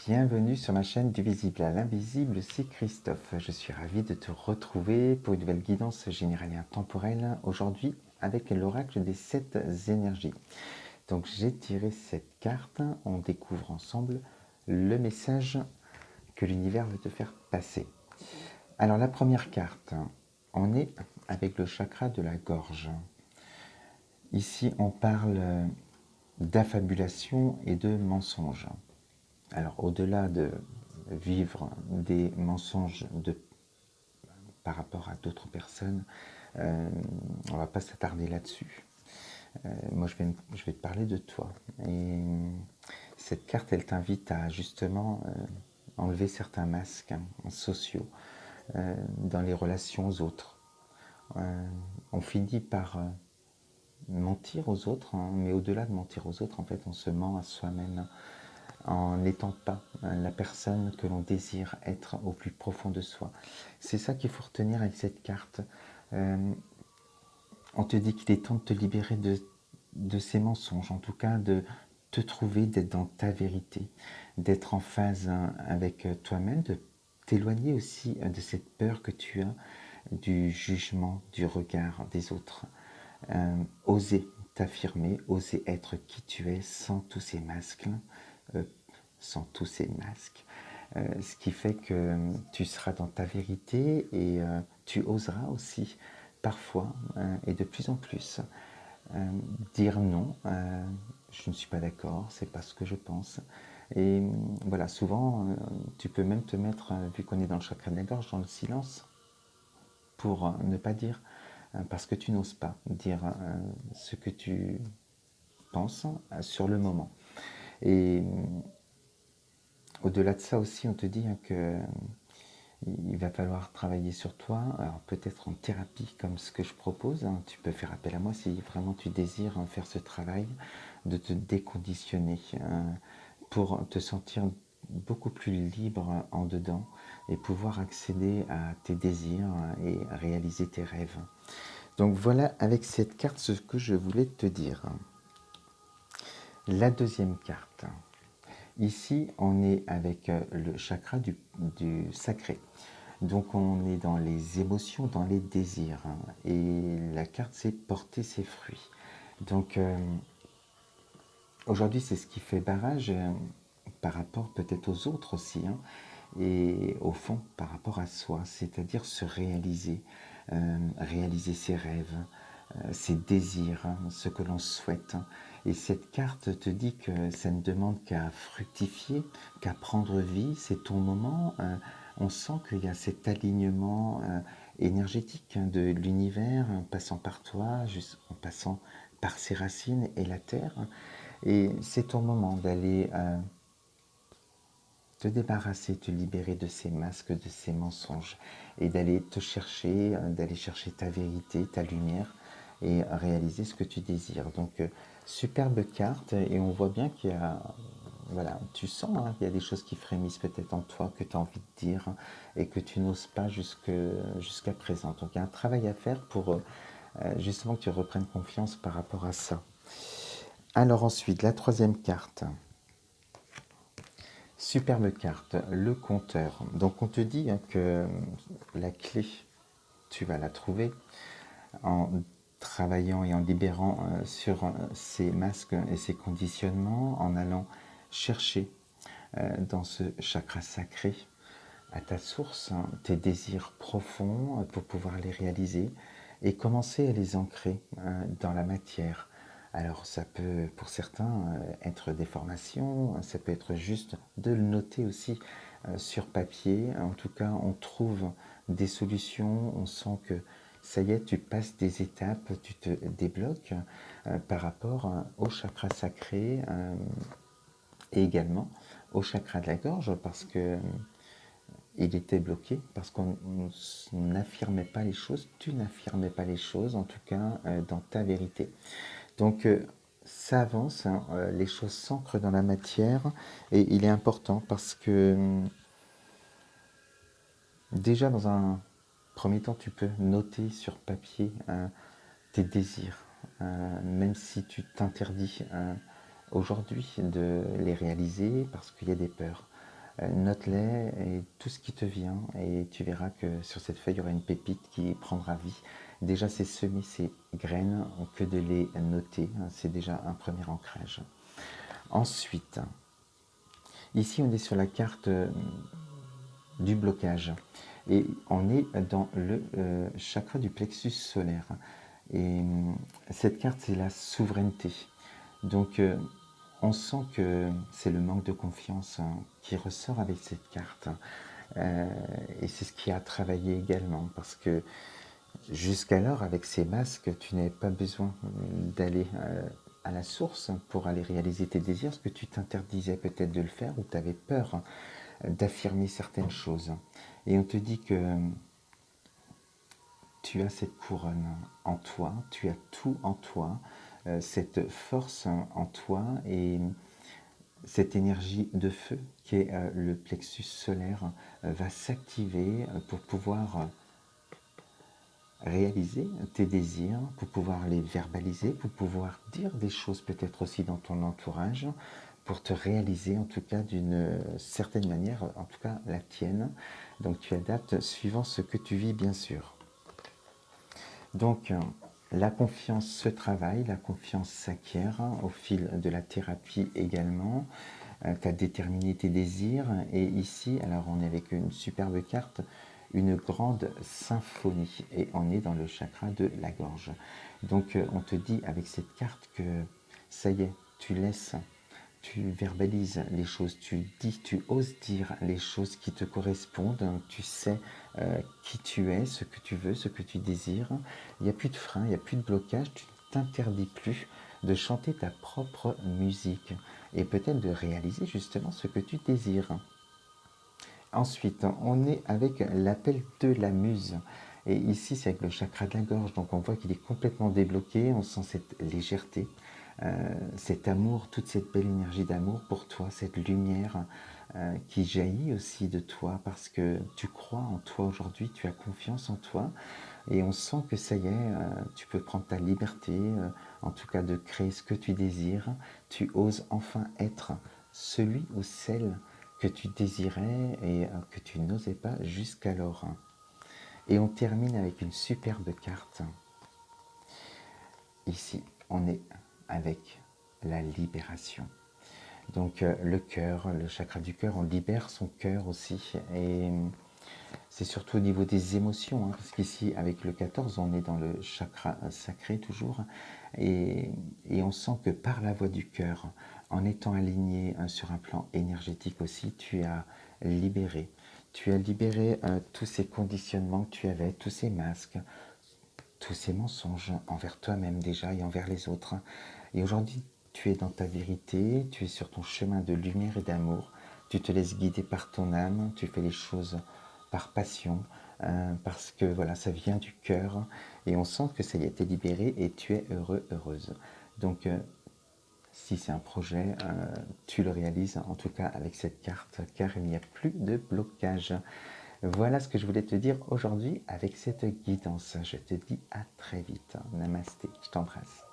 Bienvenue sur ma chaîne du visible à l'invisible, c'est Christophe. Je suis ravi de te retrouver pour une nouvelle guidance générale et intemporelle aujourd'hui avec l'oracle des 7 énergies. Donc j'ai tiré cette carte, on découvre ensemble le message que l'univers veut te faire passer. Alors la première carte, on est avec le chakra de la gorge. Ici on parle d'affabulation et de mensonges. Alors, au-delà de vivre des mensonges par rapport à d'autres personnes, on ne va pas s'attarder là-dessus. Moi, je vais te parler de toi. Et cette carte, elle t'invite à justement enlever certains masques sociaux dans les relations aux autres. On finit par mentir aux autres, mais au-delà de mentir aux autres, en fait, on se ment à soi-même en n'étant pas la personne que l'on désire être au plus profond de soi. C'est ça qu'il faut retenir avec cette carte. On te dit qu'il est temps de te libérer de ces mensonges, en tout cas de te trouver, d'être dans ta vérité, d'être en phase avec toi-même, de t'éloigner aussi de cette peur que tu as du jugement, du regard des autres. Oser t'affirmer, oser être qui tu es sans tous ces masques, sans tous ces masques. Ce qui fait que tu seras dans ta vérité et tu oseras aussi parfois et de plus en plus dire non, je ne suis pas d'accord, c'est pas ce que je pense. Et voilà, souvent tu peux même te mettre, vu qu'on est dans le chakra de la gorge, dans le silence, pour ne pas dire, parce que tu n'oses pas dire ce que tu penses sur le moment. Et au-delà de ça aussi, on te dit que il va falloir travailler sur toi, alors peut-être en thérapie comme ce que je propose. Tu peux faire appel à moi si vraiment tu désires faire ce travail, de te déconditionner pour te sentir beaucoup plus libre en dedans et pouvoir accéder à tes désirs et réaliser tes rêves. Donc voilà avec cette carte ce que je voulais te dire. La deuxième carte. Ici, on est avec le chakra du sacré. Donc on est dans les émotions, dans les désirs. Et la carte, c'est porter ses fruits. Donc aujourd'hui, c'est ce qui fait barrage par rapport peut-être aux autres aussi. Et au fond, par rapport à soi, c'est-à-dire se réaliser, réaliser ses rêves, ses désirs, ce que l'on souhaite. Et cette carte te dit que ça ne demande qu'à fructifier, qu'à prendre vie, c'est ton moment. On sent qu'il y a cet alignement énergétique de l'univers, passant par toi, en passant par ses racines et la terre. Et c'est ton moment d'aller te débarrasser, te libérer de ces masques, de ces mensonges, et d'aller te chercher, d'aller chercher ta vérité, ta lumière, et réaliser ce que tu désires. Donc, superbe carte, et on voit bien qu'il y a, voilà, tu sens qu'il y a des choses qui frémissent peut-être en toi, que tu as envie de dire, et que tu n'oses pas jusqu'à présent. Donc, il y a un travail à faire pour justement que tu reprennes confiance par rapport à ça. Alors ensuite, la troisième carte. Superbe carte, le compteur. Donc on te dit que la clé, tu vas la trouver en travaillant et en libérant sur ces masques et ces conditionnements, en allant chercher dans ce chakra sacré à ta source tes désirs profonds pour pouvoir les réaliser et commencer à les ancrer dans la matière. Alors ça peut pour certains être des formations, ça peut être juste de le noter aussi sur papier. En tout cas, on trouve des solutions, on sent que ça y est, tu passes des étapes, tu te débloques par rapport au chakra sacré et également au chakra de la gorge parce que il était bloqué parce qu'on n'affirmait pas les choses, tu n'affirmais pas les choses, en tout cas dans ta vérité. Donc ça avance, les choses s'ancrent dans la matière et il est important parce que déjà dans un premier temps, tu peux noter sur papier tes désirs, même si tu t'interdis aujourd'hui de les réaliser parce qu'il y a des peurs. note-les et tout ce qui te vient et tu verras que sur cette feuille, il y aura une pépite qui prendra vie. Déjà, c'est semer ces graines que de les noter. C'est déjà un premier ancrage. Ensuite, ici, on est sur la carte du blocage et on est dans le chakra du plexus solaire. Et cette carte, c'est la souveraineté. Donc, on sent que c'est le manque de confiance qui ressort avec cette carte. Et c'est ce qui a travaillé également, parce que jusqu'alors, avec ces masques, tu n'avais pas besoin d'aller à la source pour aller réaliser tes désirs, parce que tu t'interdisais peut-être de le faire ou tu avais peur d'affirmer certaines choses. Et on te dit que tu as cette couronne en toi, tu as tout en toi, cette force en toi et cette énergie de feu qui est le plexus solaire va s'activer pour pouvoir réaliser tes désirs, pour pouvoir les verbaliser, pour pouvoir dire des choses peut-être aussi dans ton entourage, pour te réaliser en tout cas d'une certaine manière, en tout cas la tienne. Donc tu adaptes suivant ce que tu vis bien sûr. Donc la confiance se travaille, la confiance s'acquiert au fil de la thérapie également. Tu as déterminé tes désirs et ici, alors on est avec une superbe carte, une grande symphonie et on est dans le chakra de la gorge. Donc on te dit avec cette carte que ça y est, tu laisses, tu verbalises les choses, tu dis, tu oses dire les choses qui te correspondent, tu sais qui tu es, ce que tu veux, ce que tu désires. Il n'y a plus de frein, il n'y a plus de blocage, tu ne t'interdis plus de chanter ta propre musique et peut-être de réaliser justement ce que tu désires. Ensuite, on est avec l'appel de la muse. Et ici, c'est avec le chakra de la gorge. Donc, on voit qu'il est complètement débloqué. On sent cette légèreté, cet amour, toute cette belle énergie d'amour pour toi, cette lumière qui jaillit aussi de toi parce que tu crois en toi aujourd'hui, tu as confiance en toi. Et on sent que ça y est, tu peux prendre ta liberté, en tout cas de créer ce que tu désires. Tu oses enfin être celui ou celle que tu désirais et que tu n'osais pas jusqu'alors. Et on termine avec une superbe carte. Ici, on est avec la libération. Donc le cœur, le chakra du cœur, on libère son cœur aussi. Et c'est surtout au niveau des émotions, parce qu'ici, avec le 14, on est dans le chakra sacré toujours. Et on sent que par la voie du cœur, en étant aligné sur un plan énergétique aussi, tu as libéré. Tu as libéré tous ces conditionnements que tu avais, tous ces masques, tous ces mensonges envers toi-même déjà et envers les autres. Et aujourd'hui, tu es dans ta vérité, tu es sur ton chemin de lumière et d'amour, tu te laisses guider par ton âme, tu fais les choses par passion, parce que voilà, ça vient du cœur et on sent que ça y a été libéré et tu es heureux, heureuse. Donc, si c'est un projet, tu le réalises en tout cas avec cette carte car il n'y a plus de blocage. Voilà ce que je voulais te dire aujourd'hui avec cette guidance. Je te dis à très vite. Namasté, je t'embrasse.